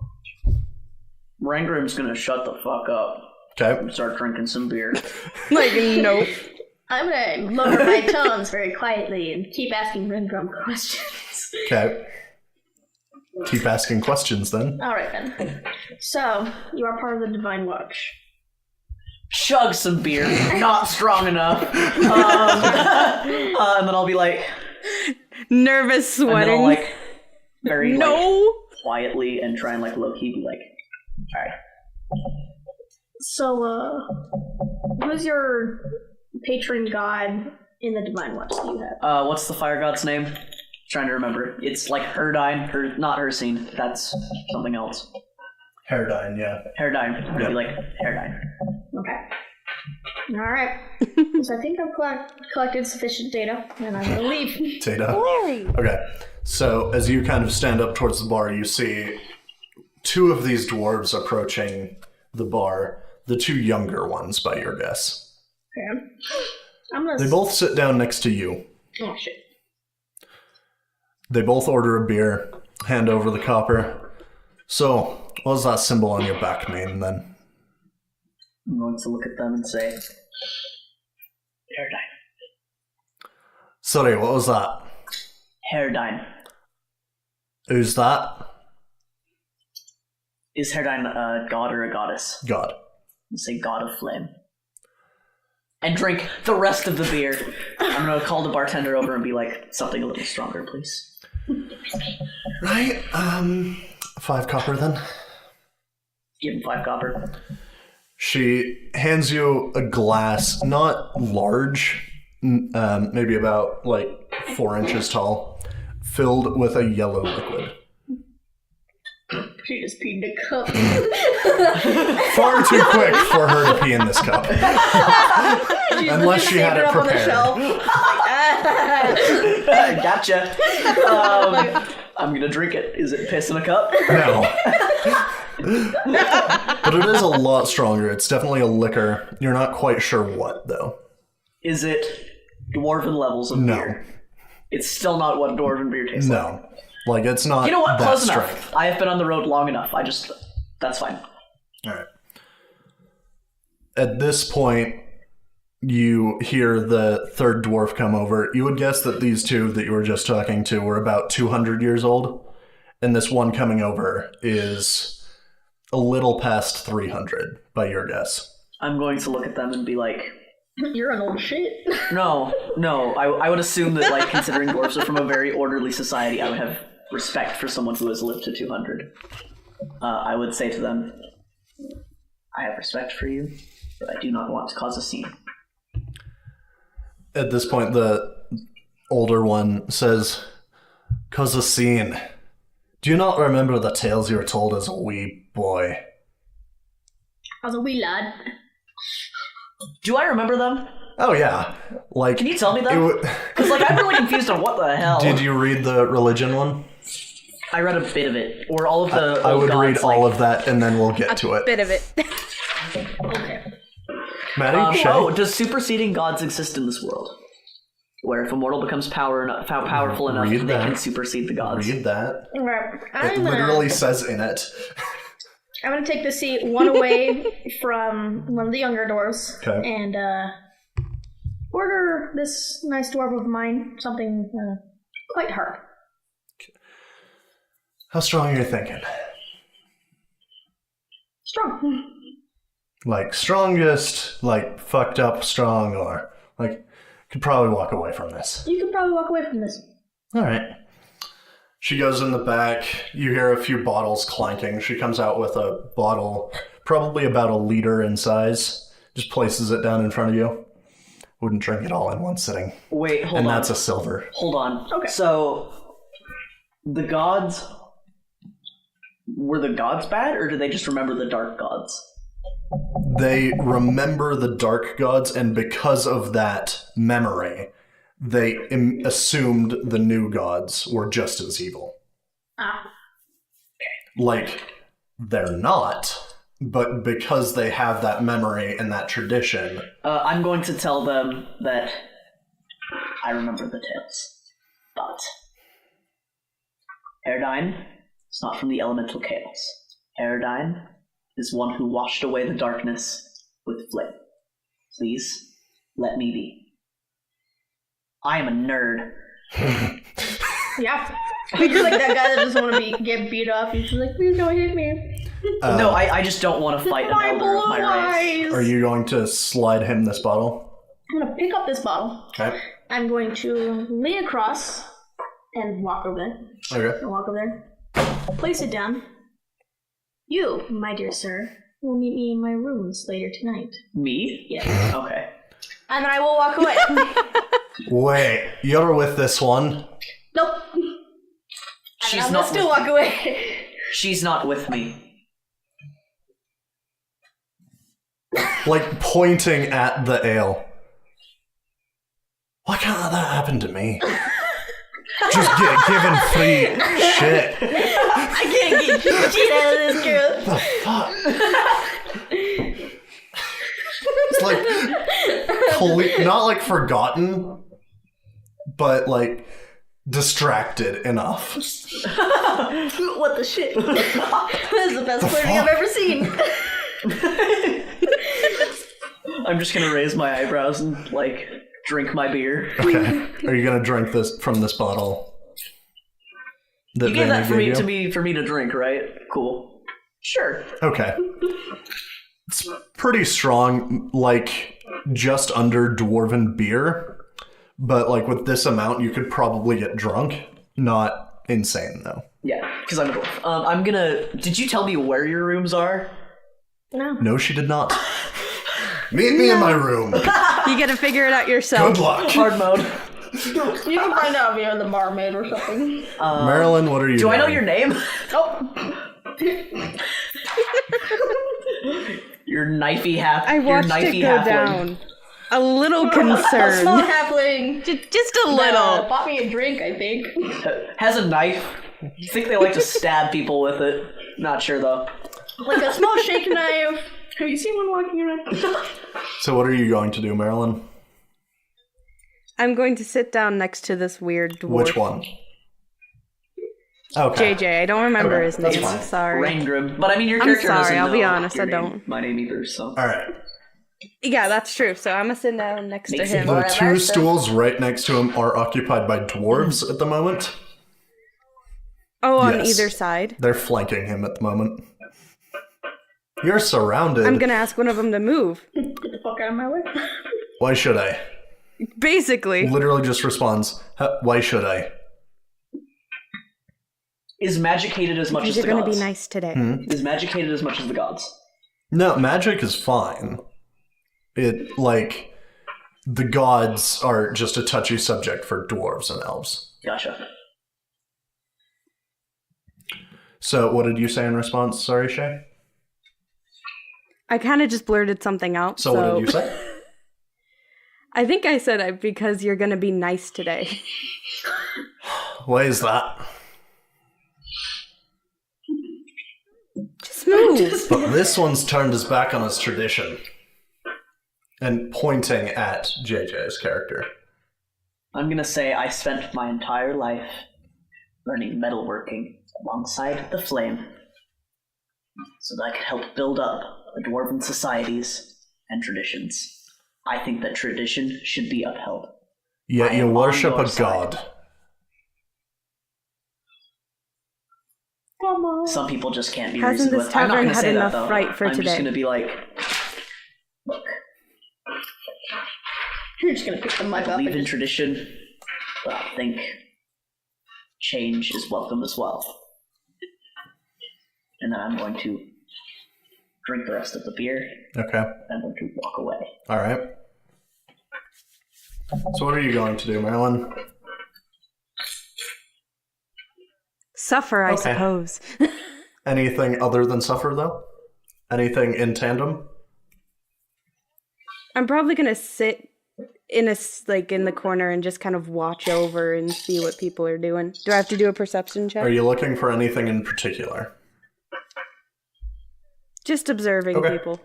Rangrim's gonna shut the fuck up Okay. and start drinking some beer. Like, nope. I'm gonna lower my tones very quietly and keep asking Rangrim questions. Okay. Keep asking questions then. Alright then. So, you are part of the Divine Watch. Chug some beer, not strong enough. And then I'll be like, Nervous and then sweating. I'll like very No! quietly and try and like low key be like, alright. So, who's your patron god in the Divine Watch that you have? What's the fire god's name? Trying to remember. It's like Herdine, not Ursine. That's something else. Herdine, yeah. Herdine. I'm gonna Yeah. be like Herdine. Okay. Alright. So I think I've collected sufficient data, and I'm gonna leave. Tata. Larry! Okay. So as you kind of stand up towards the bar, you see two of these dwarves approaching the bar. The two younger ones, by your guess. Okay. I'm gonna... They both sit down next to you. Oh, shit. They both order a beer, hand over the copper. So, what does that symbol on your back mean, then? I'm going to look at them and say, Herdine. Sorry, what was that? Herdine. Who's that? Is Herdine a god or a goddess? God. You say god of flame. And drink the rest of the beer. I'm going to call the bartender over and be like, something a little stronger, please. Right, 5 copper then. Give him 5 copper. She hands you a glass, not large, maybe about like 4 inches tall, filled with a yellow liquid. She just peed in a cup. Far too quick for her to pee in this cup. Unless she had it prepared. Gotcha. I'm gonna drink it. Is it piss in a cup? No. But it is a lot stronger. It's definitely a liquor. You're not quite sure what, though. Is it dwarven levels of No. beer? It's still not what dwarven beer tastes like. No. Like, it's not You know what? that Close strength. enough. I have been on the road long enough. That's fine. Alright. At this point, you hear the third dwarf come over. You would guess that these two that you were just talking to were about 200 years old. And this one coming over is a little past 300, by your guess. I'm going to look at them and be like, You're an old shit. no. I would assume that, like, considering dwarves are from a very orderly society, I would have respect for someone who has lived to 200. I would say to them, I have respect for you, but I do not want to cause a scene. At this point, the older one says, "'Cause a scene. Do you not remember the tales you were told as a wee boy?" I was a wee lad. Do I remember them? Oh, yeah. Like, Can you tell me them? Because, like, I'm really confused on what the hell. Did you read the religion one? I read a bit of it, or all of the I old would read gods, all of that, and then we'll get to it. Bit of it. Okay. Maddie, Shay? Oh, does superseding gods exist in this world? Where if a mortal becomes powerful enough, Read they that. can supersede the gods. Read that. Alright, It literally says in it. I'm gonna take the seat one away from one of the younger dwarves. Okay. And order this nice dwarf of mine something quite hard. How strong are you thinking? Strong. Like, strongest, like, fucked up strong, or, like, could probably walk away from this. You could probably walk away from this. Alright. She goes in the back. You hear a few bottles clanking. She comes out with a bottle, probably about a liter in size. Just places it down in front of you. Wouldn't drink it all in one sitting. Wait, hold And on. that's a silver. Hold on. Okay. So, the gods... Were the gods bad, or did they just remember the dark gods? They remember the dark gods, and because of that memory, they assumed the new gods were just as evil. Ah. Like, they're not, but because they have that memory and that tradition... I'm going to tell them that I remember the tales. But Erdine is not from the elemental chaos. Erdine is one who washed away the darkness with flame. Please, let me be. I am a nerd. Yeah. You're like that guy that doesn't want to get beat up. He's just like, please don't hit me. No, I just don't want to fight an My elder of blue my race. eyes. Are you going to slide him this bottle? I'm gonna pick up this bottle. Okay. I'm going to lean across and walk over there. Okay. And walk over there. Place it down. You, my dear sir, will meet me in my rooms later tonight. Me? Yes. Okay. And then I will walk away. Wait, you're with this one? Nope. She's I'm not gonna still with walk away. She's not with me. Like, pointing at the ale. Why can't that happen to me? Just get given free shit. I can't get shit out of this girl. The fuck? It's like, not like forgotten, but like distracted enough. What the shit? This is the best flirting I've ever seen. I'm just gonna raise my eyebrows and, like, drink my beer. Okay. Are you gonna drink this from this bottle? You gave that for Vani me for me to drink, right? Cool. Sure. Okay. It's pretty strong, like just under dwarven beer, but like with this amount, you could probably get drunk. Not insane though. Yeah, because I'm a dwarf. I'm gonna. Did you tell me where your rooms are? No, she did not. Meet me in my room. You gotta figure it out yourself. Good luck. Hard mode. You can find out if you're the barmaid or something. Marilyn, what are you Do doing? I know your name? Oh. Your knifey half. I watched your knifey it go halfling. down. A little A small concerned. halfling. Just a little. Bought me a drink, I think. Has a knife. I think they like to stab people with it. Not sure though. like a small shake knife. Have you seen one walking around? So what are you going to do, Marilyn? I'm going to sit down next to this weird dwarf. Which one? Okay. JJ, I don't remember Okay, his that's name. fine. I'm sorry. Rangrim. But I mean, your I'm character sorry, doesn't I'll be know honest, your I name- don't. My name either, so. Alright. Yeah, that's true. So I'm gonna sit down next to Makes him. it The Alright, two there's stools right next to him are occupied by dwarves at the moment. Oh, on Yes. either side. They're flanking him at the moment. You're surrounded. I'm gonna ask one of them to move. Get the fuck out of my way. Why should I? Basically. Literally just responds, why should I? Is magic hated as much Because as you're the gonna gods? be nice today. Is magic hated as much as the gods? No, magic is fine. It, like, the gods are just a touchy subject for dwarves and elves. Gotcha. So, what did you say in response? Sorry, Shay? I kind of just blurted something out. So, what did you say? I think I said because you're gonna be nice today. Why is that? Just move. But this one's turned his back on his tradition. And pointing at JJ's character. I'm gonna say I spent my entire life learning metalworking alongside the flame so that I could help build up the dwarven societies and traditions. I think that tradition should be upheld. Yet I you am on worship your a side. god. Come on. Some people just can't be Hasn't reasoned this with. I'm not tavern gonna had say enough that, though. right for I'm today? just gonna be like, look, You're just gonna pick the mug I up believe and in just... tradition, but I think change is welcome as well. And then I'm going to drink the rest of the beer, Okay. and I'm going to walk away. Alright. So, what are you going to do, Marilyn? Suffer, I Okay. suppose. Anything other than suffer, though? Anything in tandem? I'm probably gonna sit in in the corner and just kind of watch over and see what people are doing. Do I have to do a perception check? Are you looking for anything in particular? Just observing Okay. people.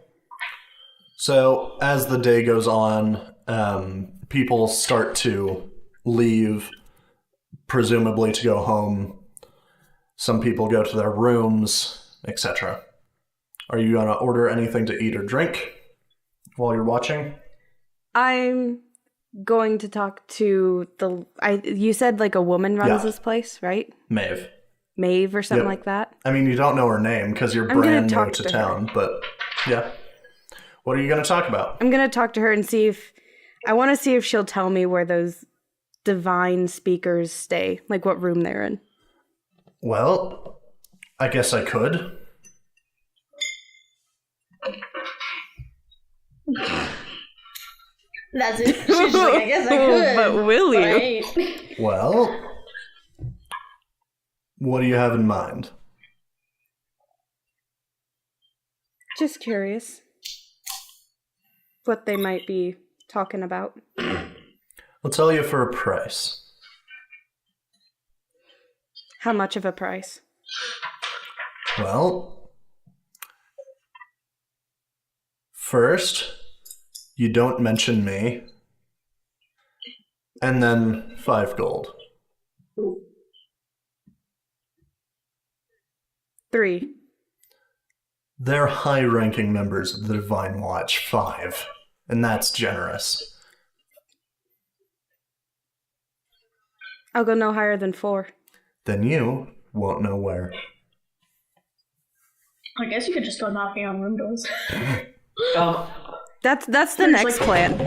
So, as the day goes on, people start to leave, presumably to go home. Some people go to their rooms, etc. Are you going to order anything to eat or drink while you're watching? I'm going to talk to you said like a woman runs Yeah. this place, right? Maeve. Maeve or something Yep. like that. I mean, you don't know her name because you're I'm gonna brand new talk to to her. town, but yeah. What are you going to talk about? I'm going to talk to her and see if I want to see if she'll tell me where those divine speakers stay, like what room they're in. Well, I guess I could. That's it. She's just like, I guess I could. But will but I you? ain't. Well, what do you have in mind? Just curious what they might be talking about. I'll tell you for a price. How much of a price? Well, first, you don't mention me, and then 5 gold. 3. They're high-ranking members of the Divine Watch, 5, and that's generous. I'll go no higher than 4. Then you won't know where. I guess you could just go knocking on room doors. That's the next plan.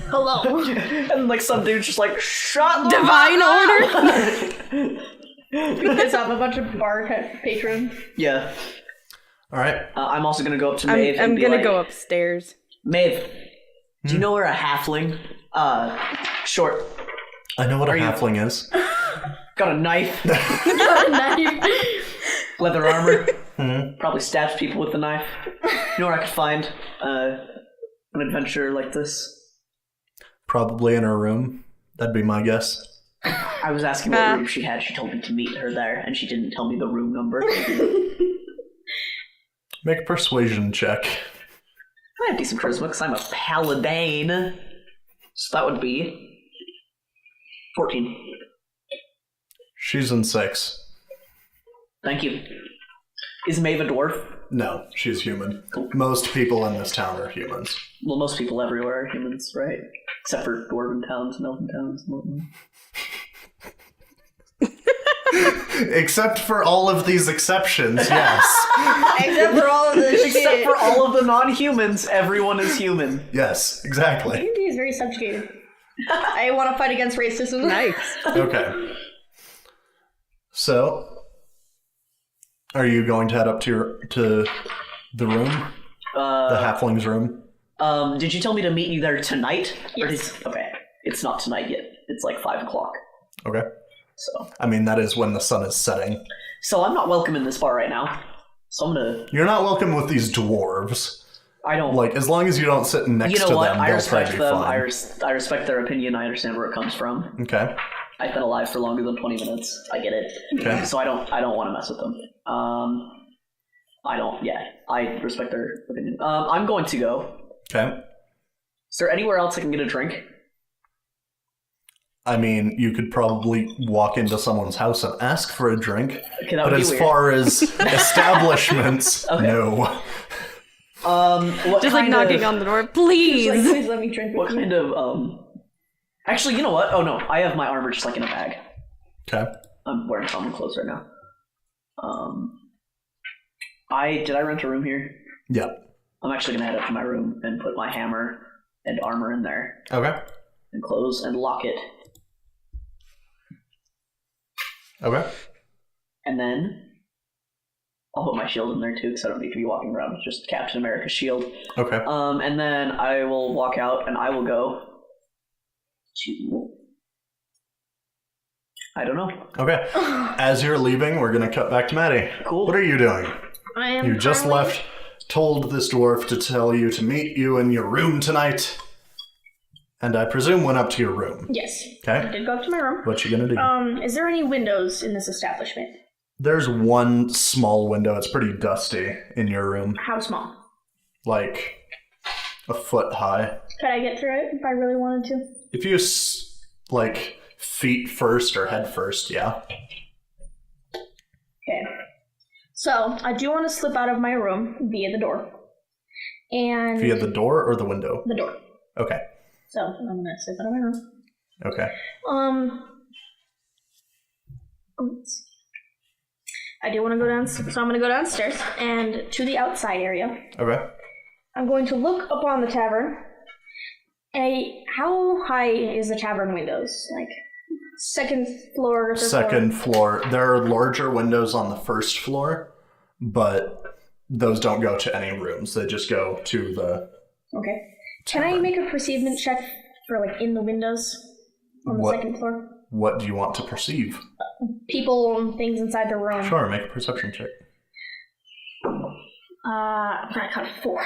Hello. And like some dude's just like, shut the Divine order. Piss off a bunch of bar patrons. Yeah. Alright. I'm also gonna go up to Maeve I'm and be gonna like, go upstairs. Maeve, do you know where a halfling, short, I know what a you- halfling is. got a knife, Knife. leather armor, Mhm. probably stabs people with the knife. You know where I could find an adventure like this? Probably in her room. That'd be my guess. I was asking what room she had. She told me to meet her there, and she didn't tell me the room number. Make a persuasion check. I have decent charisma because I'm a paladin. So that would be 14. She's in 6. Thank you. Is Maeve a dwarf? No, she's human. Most people in this town are humans. Well, most people everywhere are humans, right? Except for dwarven towns and elven towns and whatnot. Except for all of these exceptions, yes. Except for all of this shit. Except for all of the non-humans, everyone is human. Yes, exactly. D&D is very subjugated. I want to fight against racism. Nice. Okay. So, are you going to head up to the room? The halfling's room? Did you tell me to meet you there tonight? Yes. Okay. It's not tonight yet. It's like 5 o'clock. Okay. So. I mean, that is when the sun is setting. So I'm not welcome in this bar right now. So I'm gonna... You're not welcome with these dwarves. I don't... Like, as long as you don't sit next to them, I they'll respect probably be them. fine. I respect their opinion. I understand where it comes from. Okay. I've been alive for longer than 20 minutes. I get it. Okay. So I don't want to mess with them. I respect their opinion. I'm going to go. Okay. Is there anywhere else I can get a drink? I mean, you could probably walk into someone's house and ask for a drink. Okay, that but would be as weird. far as establishments, no. What Just like kind knocking of, on the door, please. Like, please let me drink What with you. kind of, Actually, you know what? Oh no, I have my armor just like in a bag. Okay. I'm wearing common clothes right now. Did I rent a room here? Yeah. I'm actually gonna head up to my room and put my hammer and armor in there Okay. and close and lock it. Okay. And then I'll put my shield in there too, because I don't need to be walking around with just Captain America's shield. Okay. And then I will walk out and I will go to... I don't know. Okay. As you're leaving, we're going to cut back to Maddie. Cool. What are you doing? I am You just currently- left, told this dwarf to tell you to meet you in your room tonight, and I presume went up to your room. Yes. I Okay. did go up to my room. What you gonna do? Is there any windows in this establishment? There's one small window. It's pretty dusty in your room. How small? Like a foot high. Could I get through it if I really wanted to? If you, like, feet first or head first, yeah. Okay. So, I do want to slip out of my room via the door. And... Via the door or the window? the door. Okay. So, I'm going to slip out of my room. Okay. Let's see. I do want to go down, so I'm going to go downstairs and to the outside area. Okay. I'm going to look upon the tavern. How high is the tavern windows? Like, second floor or third Second floor. There are larger windows on the first floor, but those don't go to any rooms. They just go to the... Okay. Can I make a perceivement check for, like, in the windows on the second floor? What do you want to perceive? People and things inside the room. Sure, make a perception check. I got a 4.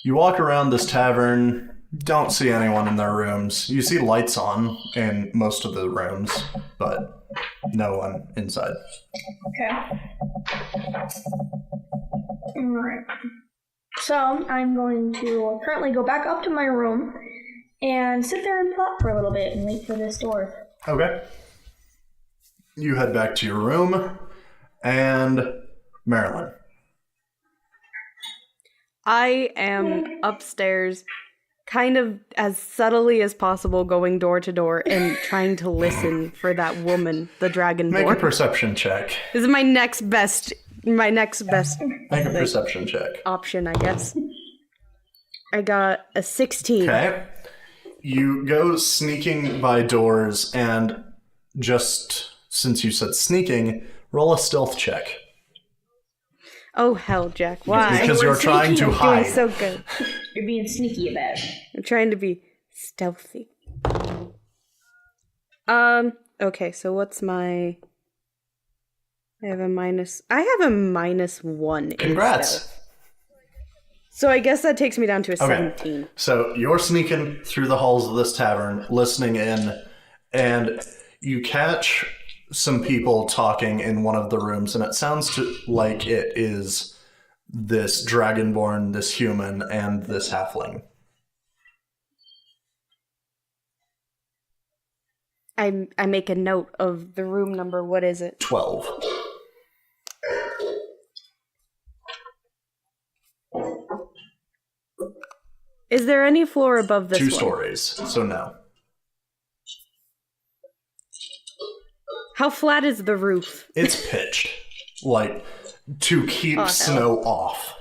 You walk around this tavern, don't see anyone in their rooms. You see lights on in most of the rooms, but no one inside. Okay. Alright. So, I'm going to currently go back up to my room and sit there and plot for a little bit and wait for this door. Okay. You head back to your room, and Marilyn. I am upstairs, kind of as subtly as possible, going door to door and trying to listen for that woman, the dragonborn. Make a perception check. This is my next best Make a perception check. option, I guess. I got a 16. Okay. You go sneaking by doors, and just since you said sneaking, roll a stealth check. Oh hell, Jack! Why? Because you're trying to You're hide. doing so good. You're being sneaky about it. I'm trying to be stealthy. Okay, so what's my... I have a -1 in Congrats. stealth. So I guess that takes me down to a 17. So you're sneaking through the halls of this tavern, listening in, and you catch some people talking in one of the rooms, and it sounds like it is this dragonborn, this human, and this halfling. I make a note of the room number. What is it? 12. Is there any floor above this 2 one? stories, so no. How flat is the roof? It's pitched, like, to keep snow off.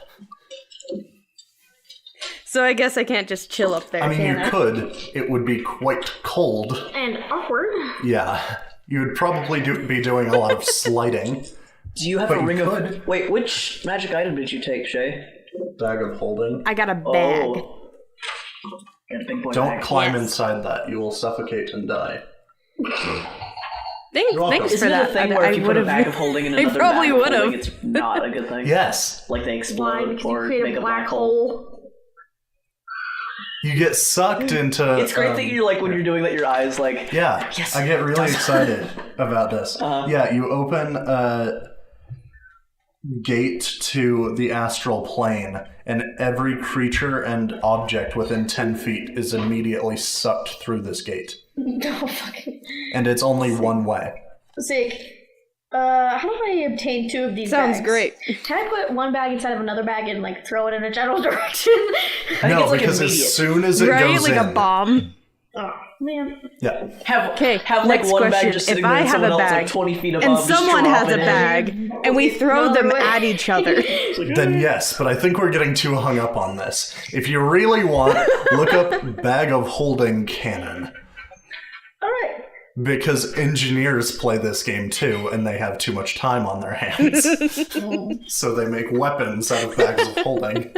So I guess I can't just chill up there. I mean, can you could. It would be quite cold. And awkward. Yeah. You would probably be doing a lot of sliding. Do you have But a you ring could. of... Wait, which magic item did you take, Shay? Bag of holding. I got a bag. Oh. Got a big boy Don't bag. climb Yes. inside that. You will suffocate and die. Thanks welcome. for Isn't it that. a thing where if you put a bag of would've- holding in I another probably bag of would've. holding, it's not a good thing? Yes. Like they Why? explode Because you or create make a black hole. You get sucked into... It's great that you're like, when you're doing that, your eyes like... Yeah, Yes. I get really excited about this. Uh-huh. Yeah, you open a gate to the astral plane, and every creature and object within 10 feet is immediately sucked through this gate. Oh, fucking And it's only one way. sick. How do I obtain 2 of these Sounds bags? great. Can I put one bag inside of another bag and like throw it in a general direction? I think No, it's like because immediate. as soon as it Right? goes Like in... a bomb. Oh man. Yeah. Have like next one question. bag just sitting If there I and have someone a else bag, like 20 feet above And just someone has a dropping it. bag, and we throw No, them wait. at each other. Then yes, but I think we're getting too hung up on this. If you really want, look up Bag of Holding Cannon. Alright. Because engineers play this game too, and they have too much time on their hands. So they make weapons out of bags of holding.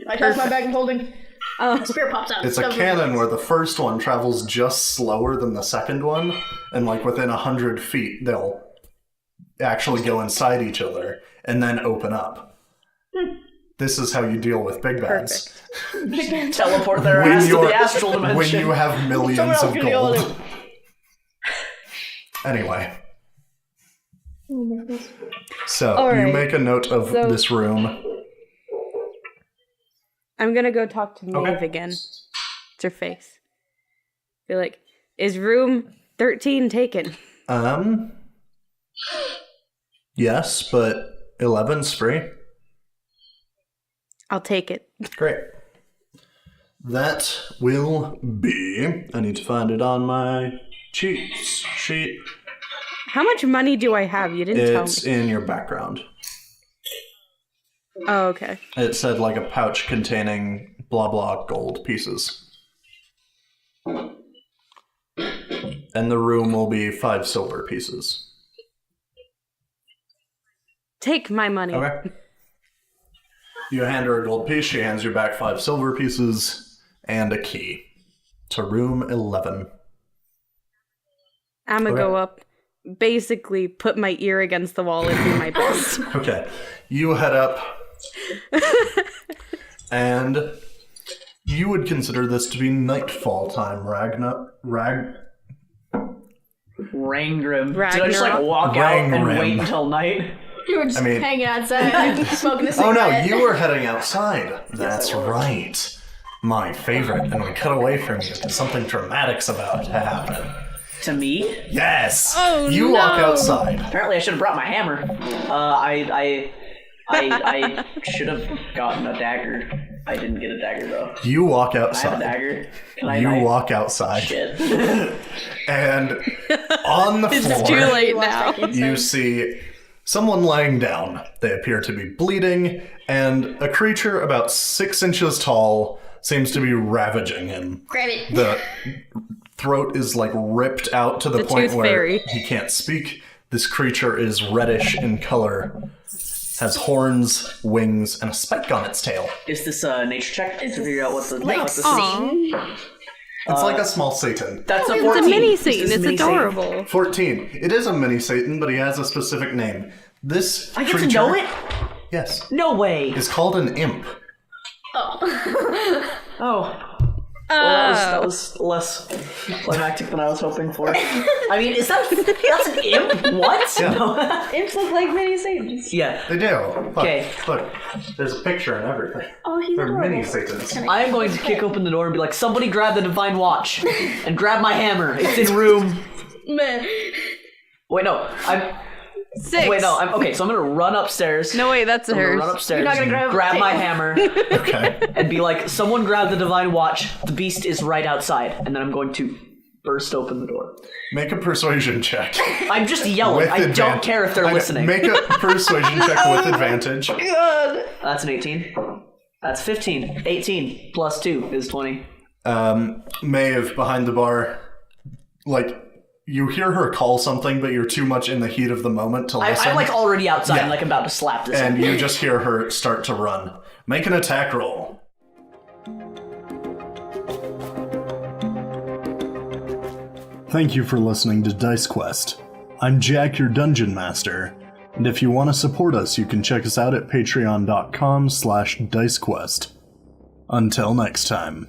I charge my bag of holding. A spear pops out. It's a cannon where the first one travels just slower than the second one, and like within 100 feet, they'll actually go inside each other and then open up. This is how you deal with big bads. Teleport their When ass to you're- the astral dimension. When you have Someone millions else of can deal with gold. Anyway. So, All you right. make a note of So- this room. I'm gonna go talk to Maeve Okay. again. It's her face. Be like, is room 13 taken? Yes, but 11's free. I'll take it. Great. That will be... I need to find it on my cheats sheet. How much money do I have? You didn't tell It's me. in your background. Oh, okay. It said like a pouch containing blah blah gold pieces. And the room will be 5 silver pieces. Take my money. Okay. You hand her a gold piece, she hands you back 5 silver pieces and a key to room 11. I'm gonna Okay. go up, basically put my ear against the wall and do my best. Okay. You head up, and you would consider this to be nightfall time, Rangrim. Did I just like Ragnarok? walk out and Rangrim. wait until night? You were just I mean- hanging outside, smoking a Oh no, cigarette. you were heading outside. That's right. My favorite. And we cut away from you because something dramatic's about to happen. To me? Yes! Oh, you walk no. outside. Apparently I should have brought my hammer. I should have gotten a dagger. I didn't get a dagger though. You walk I have a outside. dagger. Can I You knife? walk outside. Shit. And on the It's floor, too late now. you see someone lying down. They appear to be bleeding, and a creature about 6 inches tall seems to be ravaging him. Grab it. The throat is like ripped out to the The point tooth where fairy. he can't speak. This creature is reddish in color, has horns, wings, and a spike on its tail. Is this a nature check to figure out what the Like what the Aw. It's like a small Satan. That's a It's 14. a mini Is Satan. this It's mini Satan? adorable. 14. It is a mini Satan, but he has a specific name. This I get creature, to know it? yes, No way. is called an imp. Oh. Oh. Well, that was less climactic than I was hoping for. I mean, that's an imp? What? Yeah. No. Imps look like mini Satans. Yeah. They do. Look, Okay. Look, there's a picture and everything. Oh, he's They're adorable. mini Satans. I am going to kick open the door and be like, somebody grab the divine watch and grab my hammer. It's in room. Meh. Wait, no. I'm 6. okay, so I'm gonna run upstairs. No, wait, that's I'm gonna hers. run upstairs. You're not gonna grab my the hammer Okay. and be like, someone grab the divine watch. The beast is right outside. And then I'm going to burst open the door. Make a persuasion check. I'm just yelling. With I don't advantage. care if they're listening. Make a persuasion check with advantage. That's an 18. That's 15. 18 plus 2 is 20. Maeve behind the bar, like, you hear her call something, but you're too much in the heat of the moment to listen. I'm like already outside, Yeah. like about to slap this. And you just hear her start to run. Make an attack roll. Thank you for listening to Dice Quest. I'm Jack, your Dungeon Master, and if you want to support us, you can check us out at patreon.com/dicequest. Until next time.